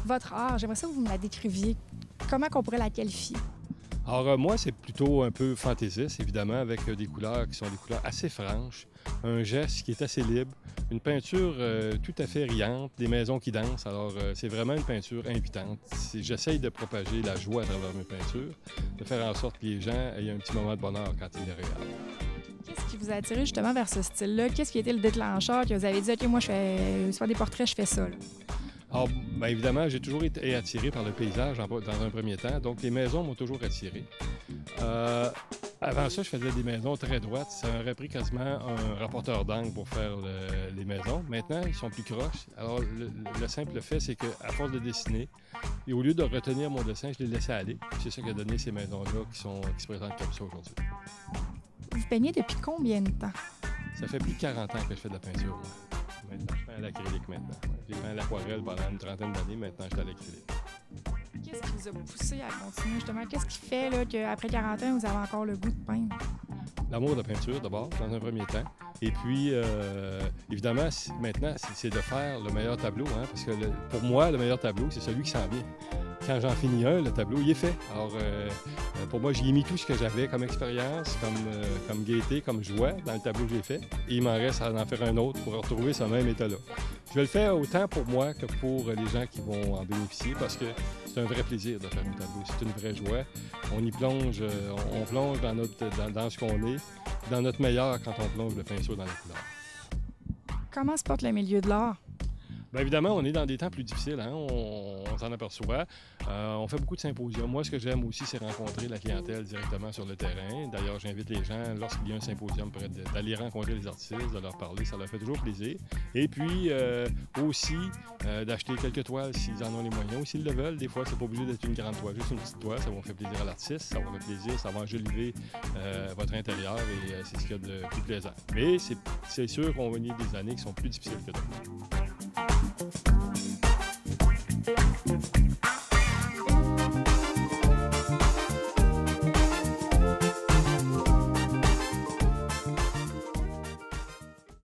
Votre art, j'aimerais ça que vous me la décriviez. Comment qu'on pourrait la qualifier? Alors, moi, c'est plutôt un peu fantaisiste, évidemment, avec des couleurs qui sont des couleurs assez franches, un geste qui est assez libre, une peinture tout à fait riante, des maisons qui dansent. Alors, c'est vraiment une peinture invitante. J'essaye de propager la joie à travers mes peintures, de faire en sorte que les gens aient un petit moment de bonheur quand ils les regardent. Qu'est-ce qui vous a attiré justement vers ce style-là? Qu'est-ce qui a été le déclencheur que vous avez dit, OK, moi, je fais soit des portraits, je fais ça, là? Alors, bien évidemment, j'ai toujours été attiré par le paysage dans un premier temps, donc les maisons m'ont toujours attiré. Avant ça, je faisais des maisons très droites. Ça aurait pris quasiment un rapporteur d'angle pour faire les maisons. Maintenant, ils sont plus croches. Alors, le simple fait, c'est qu'à force de dessiner, et au lieu de retenir mon dessin, je les laissais aller. C'est ça qui a donné ces maisons-là qui se présentent comme ça aujourd'hui. Vous peignez depuis combien de temps? Ça fait plus de 40 ans que je fais de la peinture. Moi. Maintenant, je peins à l'acrylique maintenant. J'ai peint à l'aquarelle pendant une trentaine d'années. Maintenant, je suis à l'acrylique. Qu'est-ce qui vous a poussé à continuer, justement? Qu'est-ce qui fait là, qu'après 40 ans, vous avez encore le goût de peindre? L'amour de peinture, d'abord, dans un premier temps. Et puis, évidemment, maintenant, c'est de faire le meilleur tableau. Hein, parce que pour moi, le meilleur tableau, c'est celui qui s'en vient. Quand j'en finis un, le tableau, il est fait. Alors, pour moi, j'y ai mis tout ce que j'avais comme expérience, comme gaieté, comme joie dans le tableau que j'ai fait. Et il m'en reste à en faire un autre pour retrouver ce même état-là. Je vais le faire autant pour moi que pour les gens qui vont en bénéficier parce que c'est un vrai plaisir de faire un tableau. C'est une vraie joie. On y plonge, on plonge dans ce qu'on est, dans notre meilleur quand on plonge le pinceau dans la couleur. Comment se porte le milieu de l'art? Bien évidemment, on est dans des temps plus difficiles, hein? On s'en aperçoit. On fait beaucoup de symposiums. Moi, ce que j'aime aussi, c'est rencontrer la clientèle directement sur le terrain. D'ailleurs, j'invite les gens, lorsqu'il y a un symposium, d'aller rencontrer les artistes, de leur parler. Ça leur fait toujours plaisir. Et puis, aussi, d'acheter quelques toiles s'ils en ont les moyens ou s'ils le veulent. Des fois, c'est pas obligé d'être une grande toile, juste une petite toile. Ça va faire plaisir à l'artiste, ça va faire plaisir, ça va enjoliver votre intérieur et c'est ce qu'il y a de plus plaisant. Mais c'est sûr qu'on va venir des années qui sont plus difficiles que d'autres.